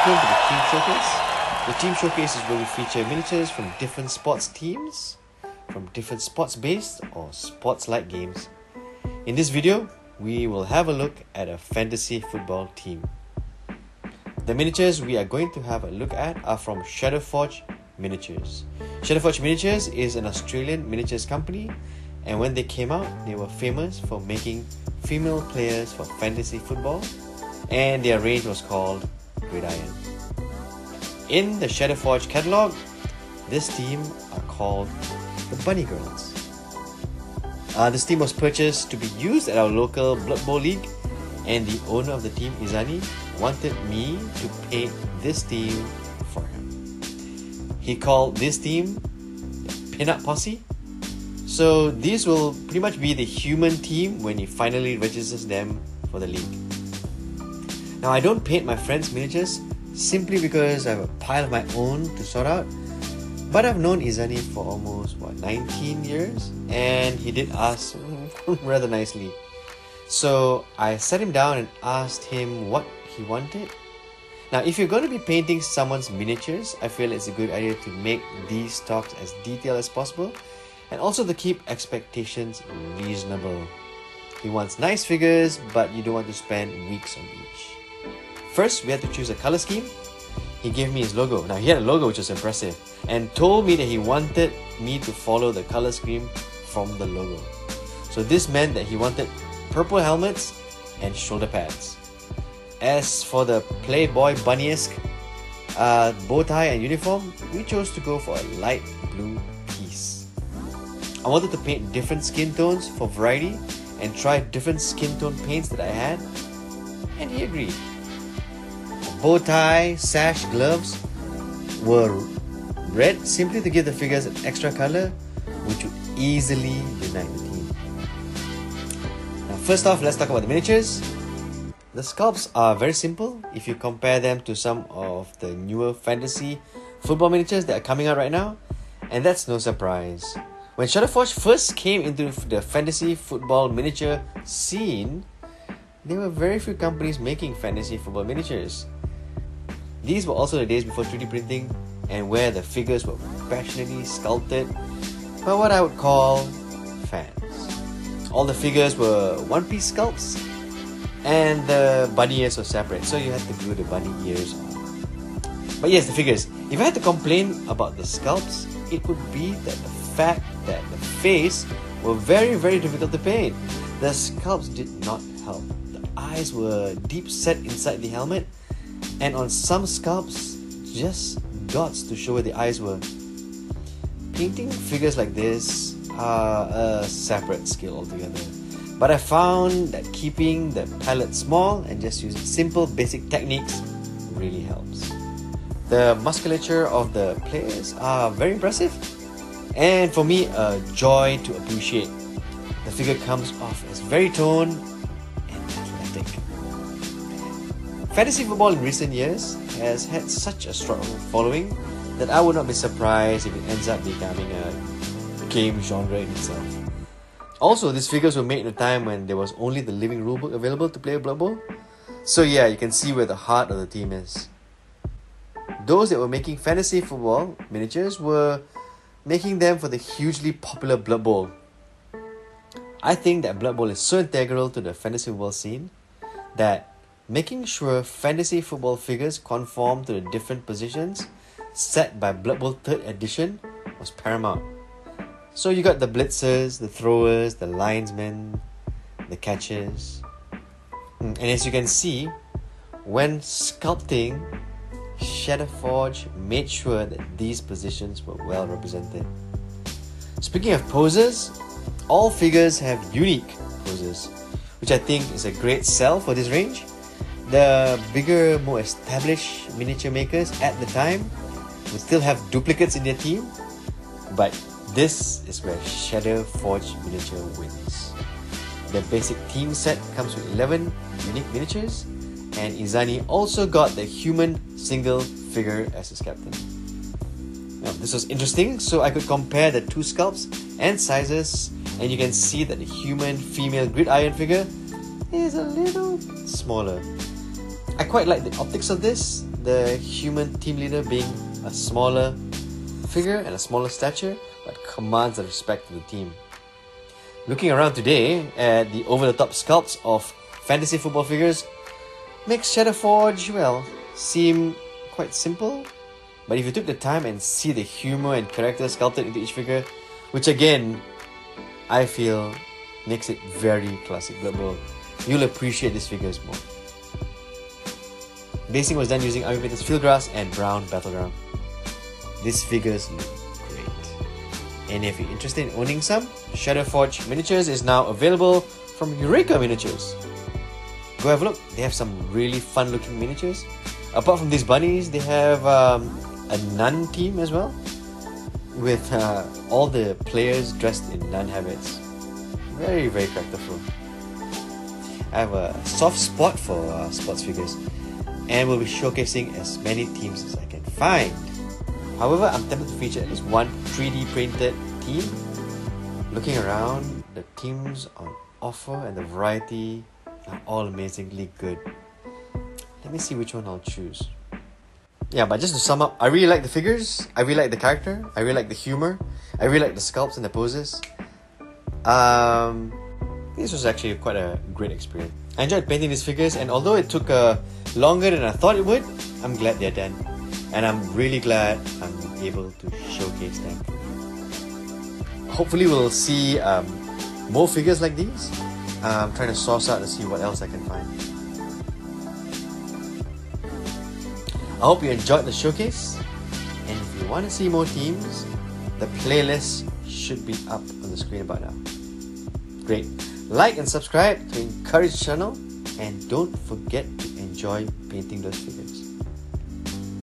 welcome to the Team Showcase. The Team Showcase is where we feature miniatures from different sports teams, from different sports-based or sports-like games. In this video, we will have a look at a fantasy football team. The miniatures we are going to have a look at are from Shadowforge Miniatures. Shadowforge Miniatures is an Australian miniatures company, and when they came out, they were famous for making female players for fantasy football, and their range was called Gridiron. In the Shadowforge catalog, this team are called the Bunny Girls. This team was purchased to be used at our local Blood Bowl League, and the owner of the team, Izani, wanted me to paint this team for him. He called this team the Pin-Up Posse. So these will pretty much be the human team when he finally registers them for the league. Now, I don't paint my friends' miniatures simply because I have a pile of my own to sort out, but I've known Izani for almost 19 years, and he did ask rather nicely. So I sat him down and asked him what he wanted. Now, if you're going to be painting someone's miniatures, I feel it's a good idea to make these talks as detailed as possible, and also to keep expectations reasonable. He wants nice figures, but you don't want to spend weeks on each. First, we had to choose a color scheme. He gave me his logo. Now, he had a logo which was impressive, and told me that he wanted me to follow the color scheme from the logo. So this meant that he wanted purple helmets and shoulder pads. As for the Playboy Bunny-esque bow tie and uniform, we chose to go for a light blue piece. I wanted to paint different skin tones for variety and try different skin tone paints that I had, and he agreed. Bow tie, sash, gloves were red simply to give the figures an extra color which would easily unite the team. Now, first off, let's talk about the miniatures. The sculpts are very simple if you compare them to some of the newer fantasy football miniatures that are coming out right now, and that's no surprise. When Shadowforge first came into the fantasy football miniature scene, there were very few companies making fantasy football miniatures. These were also the days before 3D printing, and where the figures were passionately sculpted by what I would call fans. All the figures were one-piece sculpts, and the bunny ears were separate, so you had to glue the bunny ears on. But yes, the figures. If I had to complain about the sculpts, it would be that the fact that the face were very, very difficult to paint. The sculpts did not help. The eyes were deep set inside the helmet, and on some sculpts, just dots to show where the eyes were. Painting figures like this are a separate skill altogether, but I found that keeping the palette small and just using simple basic techniques really helps. The musculature of the players are very impressive, and for me, a joy to appreciate. The figure comes off as very toned and athletic. Fantasy football in recent years has had such a strong following that I would not be surprised if it ends up becoming a game genre in itself. Also, these figures were made in a time when there was only the living rulebook available to play Blood Bowl. So yeah, you can see where the heart of the team is. Those that were making fantasy football miniatures were making them for the hugely popular Blood Bowl. I think that Blood Bowl is so integral to the fantasy football scene that making sure fantasy football figures conform to the different positions set by Blood Bowl 3rd edition was paramount. So you got the blitzers, the throwers, the linesmen, the catchers. And as you can see, when sculpting, Shadowforge made sure that these positions were well represented. Speaking of poses, all figures have unique poses, which I think is a great sell for this range. The bigger, more established miniature makers at the time would still have duplicates in their team, but this is where Shadowforge Miniature wins. The basic team set comes with 11 unique miniatures, and Izani also got the human single figure as his captain. Now, this was interesting, so I could compare the two sculpts and sizes, and you can see that the human female Gridiron figure is a little smaller. I quite like the optics of this. the human team leader being a smaller figure and a smaller stature, but commands the respect of the team. Looking around today at the over-the-top sculpts of fantasy football figures makes Shadowforge, well, seem quite simple. But if you took the time and see the humor and character sculpted into each figure, which again, I feel makes it very classic Blood Bowl, you'll appreciate these figures more. Basing was done using Army Painter's Fieldgrass and Brown Battleground. These figures look great. And if you're interested in owning some, Shadowforge Miniatures is now available from Eureka Miniatures. Go have a look, they have some really fun looking miniatures. Apart from these bunnies, they have a nun team as well, with all the players dressed in nun habits. Very, very characterful. I have a soft spot for sports figures and will be showcasing as many teams as I can find. However, I'm tempted to feature at least one 3D printed team. Looking around, the teams on offer and the variety are all amazingly good. Let me see which one I'll choose. Yeah, but just to sum up, I really like the figures, I really like the character, I really like the humor, I really like the sculpts and the poses. This was actually quite a great experience. I enjoyed painting these figures, and although it took longer than I thought it would, I'm glad they're done. And I'm really glad I'm able to showcase them. Hopefully we'll see more figures like these. I'm trying to source out to see what else I can find. I hope you enjoyed the showcase, and if you want to see more teams, the playlist should be up on the screen about now. Great. Like and subscribe to encourage the channel, and don't forget to enjoy painting those figures.